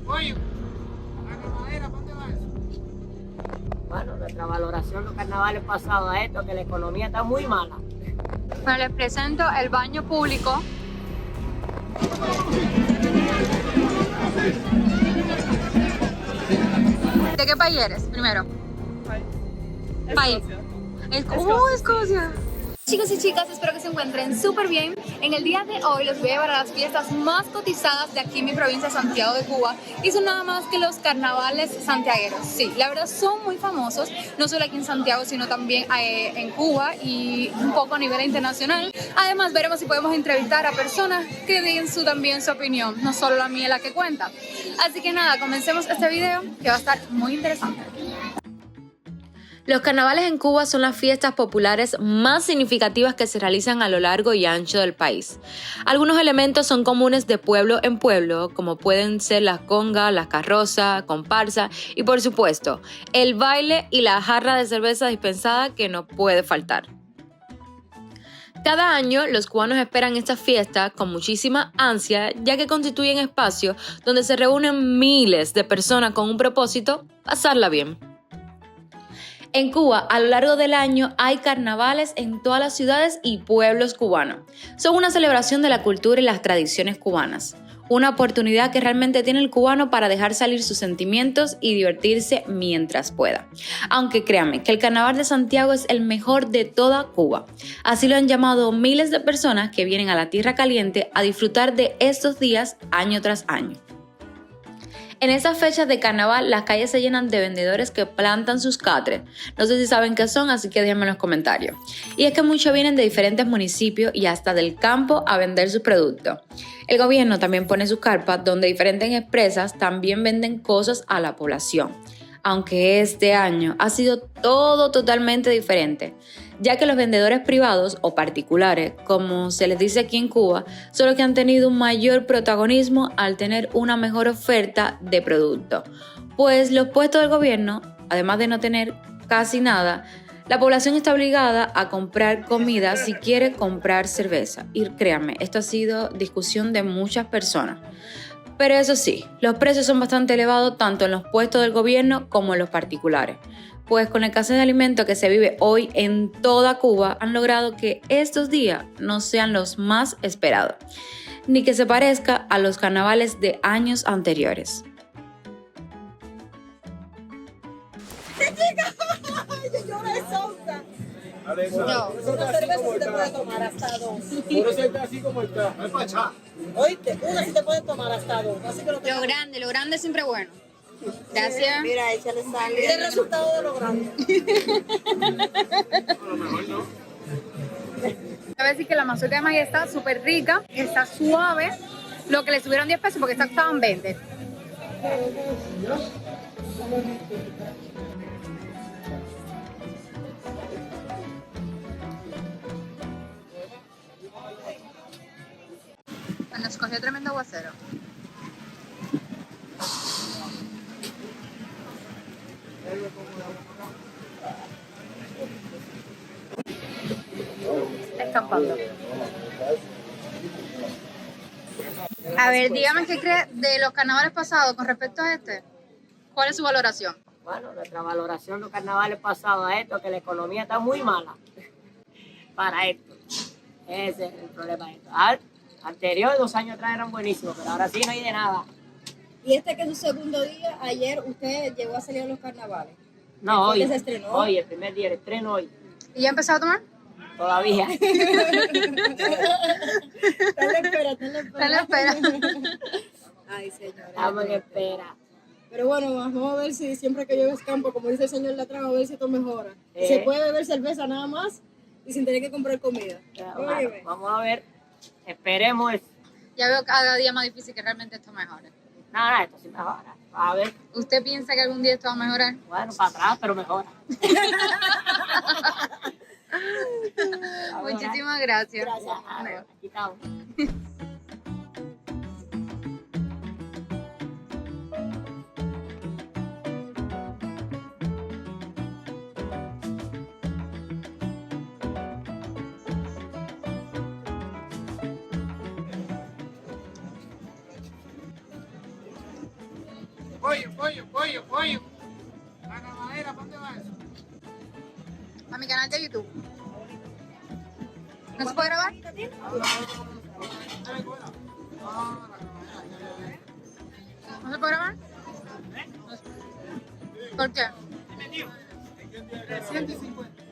Pollo. La ganadera, ¿dónde va eso? Bueno, nuestra valoración los carnavales pasados a esto, que la economía está muy mala. Bueno, les presento el baño público. ¿De qué país eres, primero? País. Escocia. Chicos y chicas, espero que se encuentren súper bien. En el día de hoy los voy a llevar a las fiestas más cotizadas de aquí en mi provincia, Santiago de Cuba. Y son nada más que los carnavales santiagueros. Sí, la verdad son muy famosos, no solo aquí en Santiago, sino también en Cuba y un poco a nivel internacional. Además, veremos si podemos entrevistar a personas que den también su opinión, no solo la mía la que cuenta. Así que nada, comencemos este video que va a estar muy interesante. Los carnavales en Cuba son las fiestas populares más significativas que se realizan a lo largo y ancho del país. Algunos elementos son comunes de pueblo en pueblo, como pueden ser las congas, las carrozas, comparsa y por supuesto, el baile y la jarra de cerveza dispensada que no puede faltar. Cada año los cubanos esperan esta fiesta con muchísima ansia, ya que constituyen espacios donde se reúnen miles de personas con un propósito: pasarla bien. En Cuba, a lo largo del año, hay carnavales en todas las ciudades y pueblos cubanos. Son una celebración de la cultura y las tradiciones cubanas. Una oportunidad que realmente tiene el cubano para dejar salir sus sentimientos y divertirse mientras pueda. Aunque créanme que el Carnaval de Santiago es el mejor de toda Cuba. Así lo han llamado miles de personas que vienen a la tierra caliente a disfrutar de estos días año tras año. En esas fechas de carnaval, las calles se llenan de vendedores que plantan sus catres. No sé si saben qué son, así que déjenme en los comentarios. Y es que muchos vienen de diferentes municipios y hasta del campo a vender sus productos. El gobierno también pone sus carpas donde diferentes empresas también venden cosas a la población. Aunque este año ha sido todo totalmente diferente, ya que los vendedores privados o particulares, como se les dice aquí en Cuba, son los que han tenido un mayor protagonismo al tener una mejor oferta de productos. Pues los puestos del gobierno, además de no tener casi nada, la población está obligada a comprar comida si quiere comprar cerveza. Y créanme, esto ha sido discusión de muchas personas. Pero eso sí, los precios son bastante elevados tanto en los puestos del gobierno como en los particulares. Pues con el escasez de alimentos que se vive hoy en toda Cuba, han logrado que estos días no sean los más esperados, ni que se parezca a los carnavales de años anteriores. No, una cerveza sí te puede tomar hasta dos. Por eso está así como está. No es pachá. Oíste, una sí te puede tomar hasta dos. Así que Lo grande es siempre bueno. Gracias. Mira, échale sal. Es el resultado de lo grande. A lo mejor no. Cabe decir que la mazorca de maíz está súper rica, está suave. Lo que le subieron 10 pesos porque esta estaban 20. Bueno, escogió tremendo aguacero. Escampando. A ver, dígame qué cree de los carnavales pasados con respecto a este. ¿Cuál es su valoración? Bueno, nuestra valoración los carnavales pasados a esto, que la economía está muy mala para esto. Ese es el problema de esto. Anterior, 2 años atrás eran buenísimos, pero ahora sí no hay de nada. Y este que es su segundo día, ayer usted llegó a salir a los carnavales. No, hoy. ¿Se estrenó? Hoy, el primer día, el estreno hoy. ¿Y ya empezó a tomar? Todavía. Está la espera. Ay, señora. Estamos en espera. Pero bueno, vamos a ver si siempre que llueve es campo, como dice el señor de atrás, a ver si esto mejora. Se puede beber cerveza nada más y sin tener que comprar comida. Bueno, vamos a ver. Esperemos eso. Ya veo cada día más difícil que realmente esto mejore. Nada, esto sí mejora. A ver. ¿Usted piensa que algún día esto va a mejorar? Bueno, para atrás, pero mejora. Muchísimas gracias. Gracias. Aquí estamos. pollo. La camadera, ¿para dónde va eso? A mi canal de YouTube. ¿No se puede grabar? ¿No se puede grabar? ¿Por qué? 350.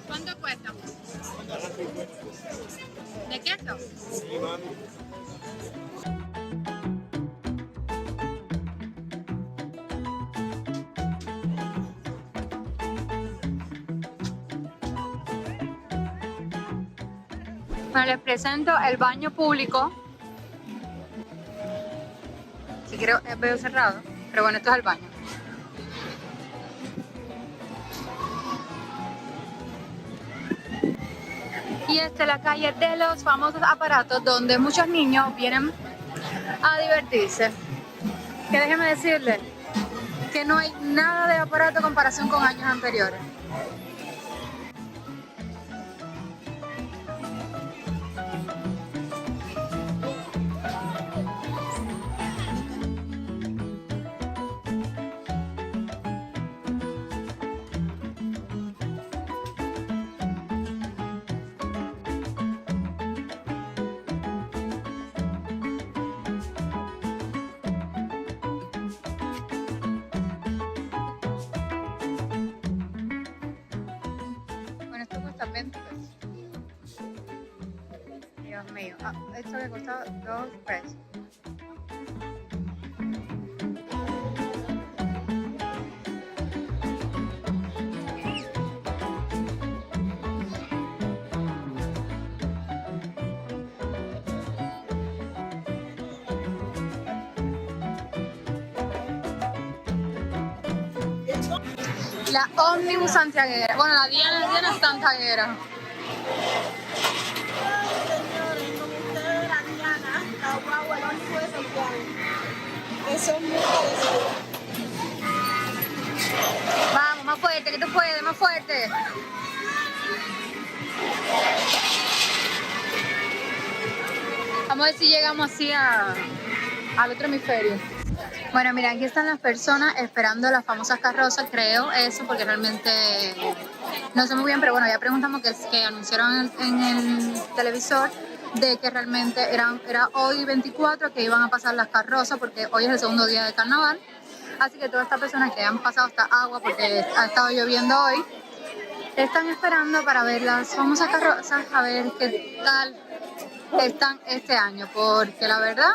¿Cuánto cuesta? ¿De queso? Bueno, les presento el baño público. Si quiero, veo cerrado, pero bueno, esto es el baño. Y esta es la calle de los famosos aparatos donde muchos niños vienen a divertirse. Que déjenme decirles que no hay nada de aparato en comparación con años anteriores. Bueno, esto cuesta 20 pesos. Dios mío. Ah, esto que cuesta 2 pesos. La ómnibus santiaguera. Bueno, la Diana santiaguera. Señores, con ustedes la Diana, la guagua, el ómnibus de Santiago. Que son muy parecidos. Vamos, más fuerte, que tú puedes, más fuerte. Vamos a ver si llegamos así al otro hemisferio. Bueno, mira, aquí están las personas esperando las famosas carrozas, creo eso, porque realmente no sé muy bien, pero bueno, ya preguntamos que anunciaron en el televisor de que realmente era hoy 24 que iban a pasar las carrozas, porque hoy es el segundo día de carnaval. Así que todas estas personas que han pasado hasta agua, porque ha estado lloviendo hoy, están esperando para ver las famosas carrozas, a ver qué tal están este año, porque la verdad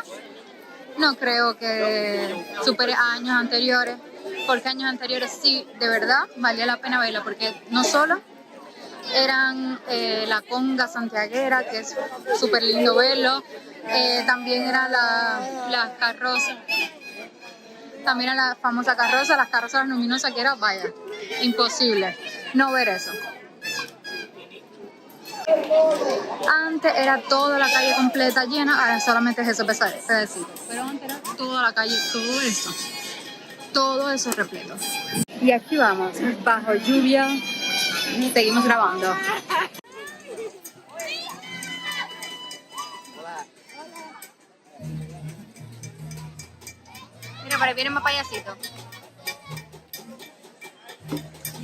no creo que supere a años anteriores, porque años anteriores sí, de verdad, valía la pena verla, porque no solo eran la conga santiaguera, que es súper lindo verlo, también eran las carrozas, también era la famosa carroza, las carrozas luminosas, que era, vaya, imposible no ver eso. Antes era toda la calle completa llena, ahora solamente es eso pedacito. Pero antes era toda la calle, todo eso repleto. Y aquí vamos, bajo lluvia, seguimos grabando. Mira, para ahí vienen más payasitos.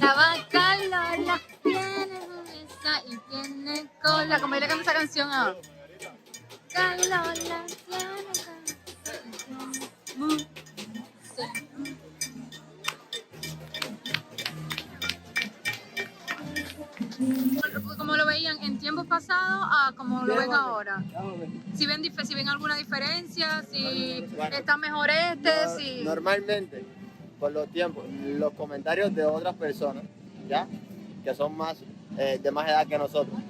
La vaca Lola tiene belleza y tiene cola. Como yo le canto esa canción a Lola tiene como lo veían en tiempos pasados a como lo ven ahora. Si ven alguna diferencia, si está mejor si... Normalmente, por los tiempos, los comentarios de otras personas, ¿ya? Que son de más edad que nosotros,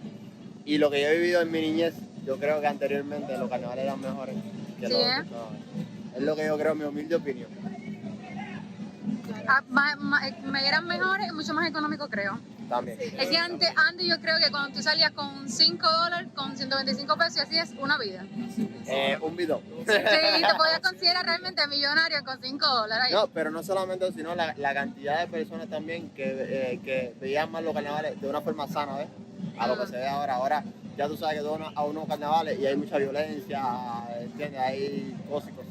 y lo que yo he vivido en mi niñez, yo creo que anteriormente los carnavales eran mejores que ¿Sí, los otros. No, es lo que yo creo, mi humilde opinión. Me eran mejores y mucho más económicos, creo. también. Es que antes yo creo que cuando tú salías con $5, con 125 pesos, y así es una vida. Un video. Sí, te podías considerar realmente millonario con $5. Ahí. No, pero no solamente eso, sino la cantidad de personas también que veían más los carnavales de una forma sana, ¿ves? A lo que se ve ahora. Ahora ya tú sabes que tú vas a unos carnavales y hay mucha violencia, ¿entiendes? Hay cosas y cosas.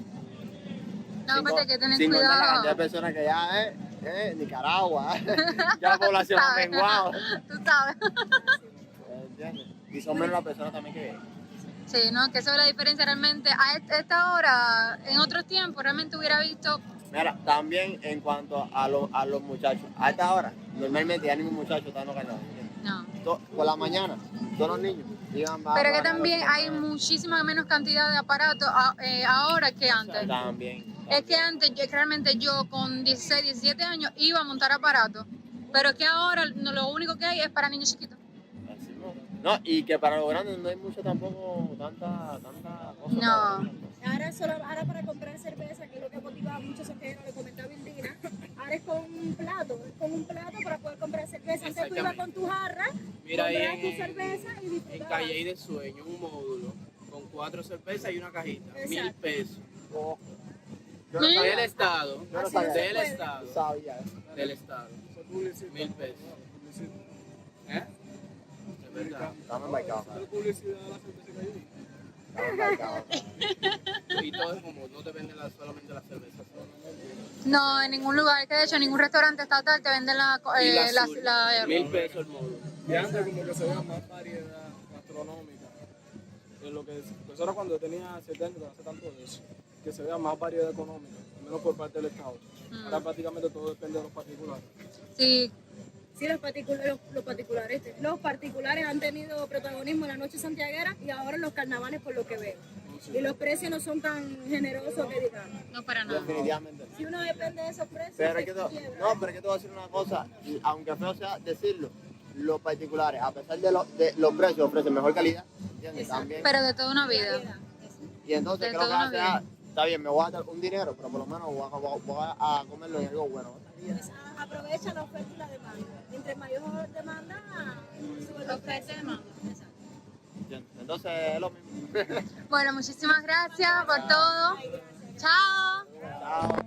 No, pues hay que tener sin contar la cuidado. cantidad de personas que ya Nicaragua, ya la población ha menguado. Tú sabes. ¿Entiendes? Y son menos las personas también que... Sí, ¿no? Que eso es la diferencia realmente. A esta hora, en otros tiempos, realmente hubiera visto... Mira, también en cuanto a los muchachos, a esta hora, normalmente ya ningún muchacho está en los carnavales. No. Por la mañana, todos los niños iban Pero que también hay muchísima menos cantidad de aparatos ahora que antes. También. Es que antes, realmente yo con 16, 17 años iba a montar aparatos. Pero es que ahora lo único que hay es para niños chiquitos. Así no, y que para los grandes no hay mucho tampoco, tanta cosa. No. Ahora para comprar cerveza, que es lo que motiva a muchos santiagueros, lo comentaba Indina, ahora es con un plato para poder comprar cerveza. Antes tú ibas con tu jarra, Mira ahí comprabas tu cerveza y en disfrutabas. Calle de Sueño, un módulo con 4 cervezas y una cajita, Exacto. $1,000. Yo no ¿Sí? sabía. Del Estado, Yo no sabía. del puede. Estado, Sabía. del Estado, $1,000. ¿Eh? Es verdad. Estamos embarcados. Y todo es como, no te venden solamente la cerveza. No, en ningún lugar. Que de hecho, en ningún restaurante estatal te venden Y la azul, $1,000 el módulo. Y antes como que se veía más variedad gastronómica. De lo que eso era cuando yo tenía 70, no hace tanto de eso. Que se vea más variedad económica, al menos por parte del Estado. Ahora prácticamente todo depende de los particulares. Sí. Sí, los particulares han tenido protagonismo en la noche santiaguera y ahora en los carnavales por lo que veo. Y los precios no son tan generosos que digamos. No para nada. Definitivamente. Si uno depende de esos precios, Pero es se que no, quiebra. pero es que te voy a decir una cosa, y aunque feo sea decirlo, los particulares, a pesar de los precios, ofrecen mejor calidad, ¿entiendes? También. Pero de toda una vida. Y entonces de creo que toda una hace, está bien, me voy a dar un dinero, pero por lo menos voy a comerlo en algo bueno. Pues, aprovecha la oferta y la demanda. Entre mayor demanda, sube la oferta y demanda. ¿Entiendes? Entonces es lo mismo. Bueno, muchísimas gracias por todo. Chao. Chao.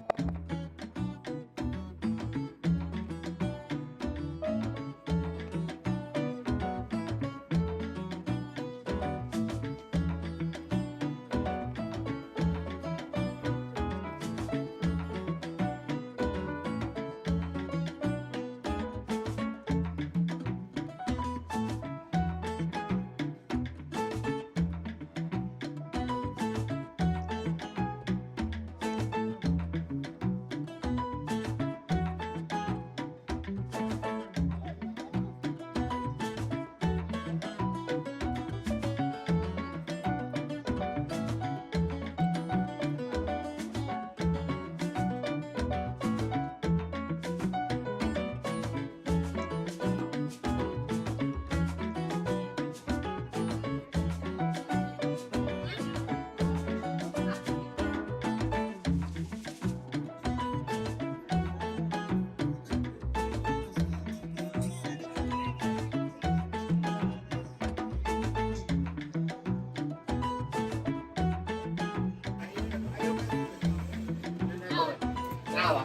Nada.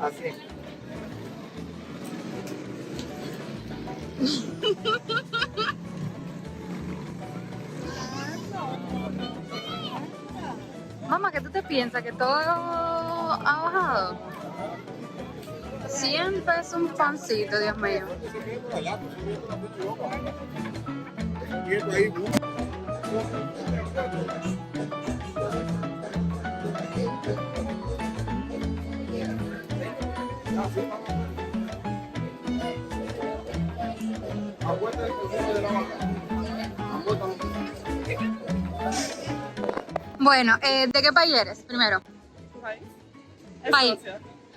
Así. Mamá, ¿qué tú te piensas? ¿Que todo ha bajado? 100 pesos un pancito, Dios mío. Bueno, ¿de qué país eres primero? País.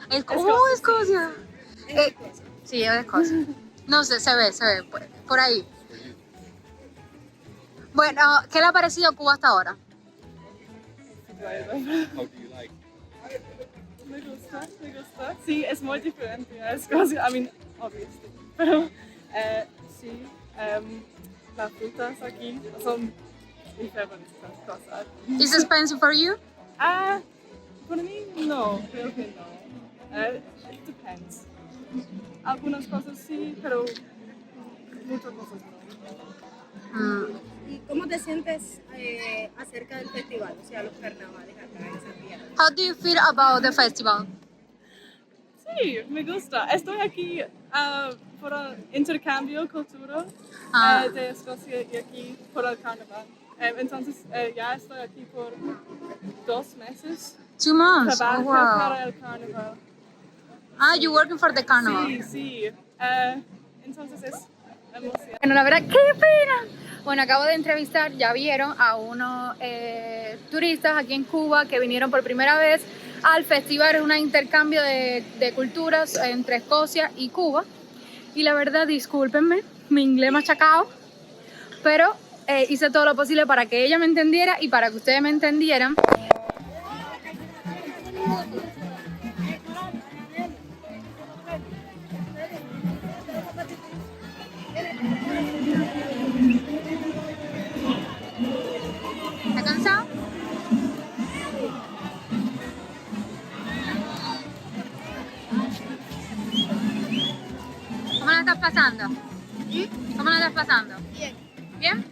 Escocia. Sí, es de Escocia. No sé, se ve, por ahí. Bueno, ¿qué le ha parecido Cuba hasta ahora? me gusta. Sí, es muy diferente, es casi, I mean, obviously. Pero sí, las frutas aquí son diferentes cosas. Is expensive for you? Para mí no, creo que no. It depends. Algunas cosas sí, pero muchas cosas no. ¿Y cómo te sientes acerca del festival, o sea, los carnavales acá en Santiago? How do you feel about the festival? Sí, me gusta. Estoy aquí por el intercambio cultural de Escocia y aquí por el carnaval. Entonces ya estoy aquí por 2 meses. 2 months? Trabajo Oh, wow. para el carnaval. You're working for the carnival. Sí, sí. Entonces es emocionante. Bueno, la verdad, qué pena. Bueno, acabo de entrevistar, ya vieron, a unos turistas aquí en Cuba que vinieron por primera vez al festival. Es un intercambio de culturas entre Escocia y Cuba. Y la verdad, discúlpenme, mi inglés machacado, pero hice todo lo posible para que ella me entendiera y para que ustedes me entendieran. ¿Está cansado? ¿Cómo la estás pasando? ¿Cómo la estás pasando? Bien. ¿Bien?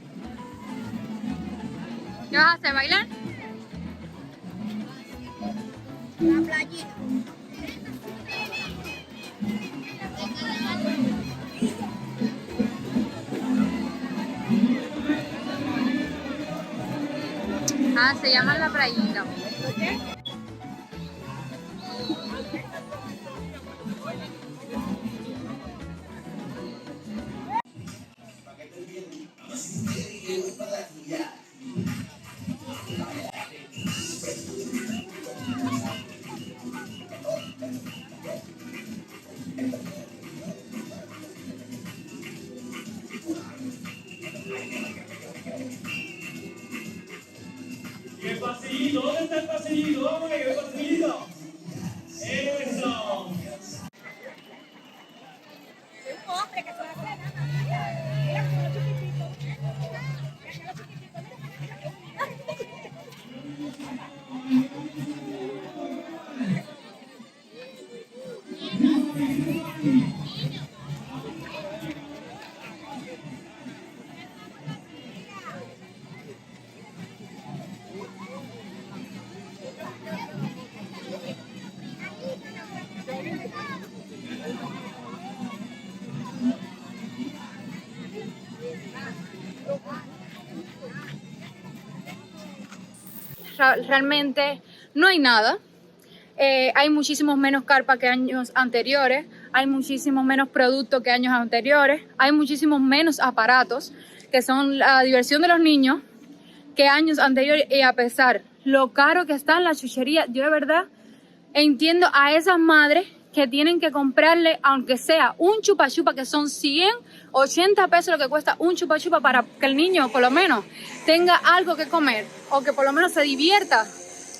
¿Qué vas a hacer? ¿Bailar? La playita. Se llama La Playita. Y el pasillito, ¿dónde está el pasillito? Vamos a ver el pasillito. Eso. Un hombre que se va a hacer nada. Mira cómo lo chiquitito. Mira lo chiquitito. Realmente no hay nada. Hay muchísimos menos carpas que años anteriores, hay muchísimos menos productos que años anteriores, hay muchísimos menos aparatos que son la diversión de los niños que años anteriores. Y a pesar lo caro que está en la chuchería, yo de verdad entiendo a esas madres que tienen que comprarle, aunque sea un chupa chupa, que son 180 pesos lo que cuesta un chupa chupa, para que el niño por lo menos tenga algo que comer o que por lo menos se divierta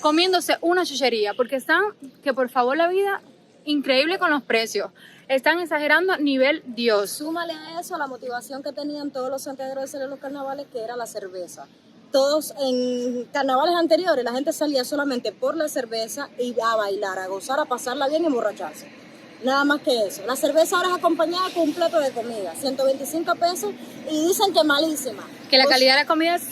comiéndose una chuchería, porque están, que por favor la vida, increíble con los precios. Están exagerando a nivel Dios. Súmale a eso la motivación que tenían todos los santiagueros de hacer los carnavales, que era la cerveza. Todos en carnavales anteriores la gente salía solamente por la cerveza y a bailar, a gozar, a pasarla bien y emborracharse. Nada más que eso. La cerveza ahora es acompañada con un plato de comida, 125 pesos, y dicen que malísima. Que la calidad de la comida es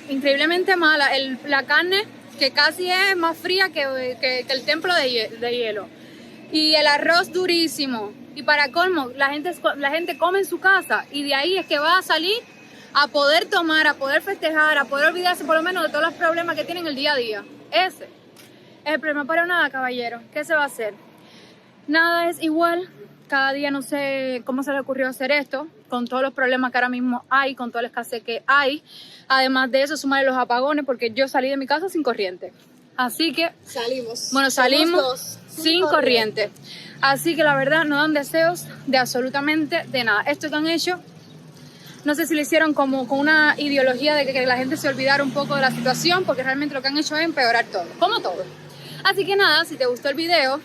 increíblemente mala. La carne, que casi es más fría que el templo de hielo. Y el arroz durísimo. Y para colmo, la gente come en su casa y de ahí es que va a salir a poder tomar, a poder festejar, a poder olvidarse por lo menos de todos los problemas que tienen el día a día. Ese es el problema. Para nada, caballero. ¿Qué se va a hacer? Nada es igual. Cada día no sé cómo se le ocurrió hacer esto, con todos los problemas que ahora mismo hay, con toda la escasez que hay. Además de eso, sumarle los apagones, porque yo salí de mi casa sin corriente. Así que salimos sin corriente. Así que la verdad no dan deseos de absolutamente de nada. Esto que han hecho, no sé si lo hicieron como con una ideología de que la gente se olvidara un poco de la situación, porque realmente lo que han hecho es empeorar todo, como todo. Así que nada, si te gustó el video,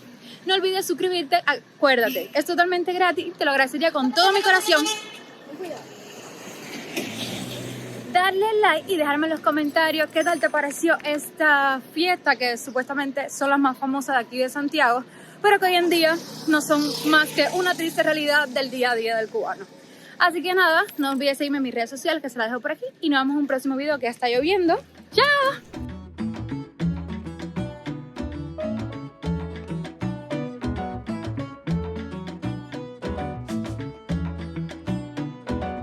No olvides suscribirte, acuérdate, es totalmente gratis, te lo agradecería con todo mi corazón. Darle like y dejarme en los comentarios qué tal te pareció esta fiesta que supuestamente son las más famosas de aquí de Santiago, pero que hoy en día no son más que una triste realidad del día a día del cubano. Así que nada, no olvides seguirme en mis redes sociales que se las dejo por aquí y nos vemos en un próximo video que ya está lloviendo. ¡Chao!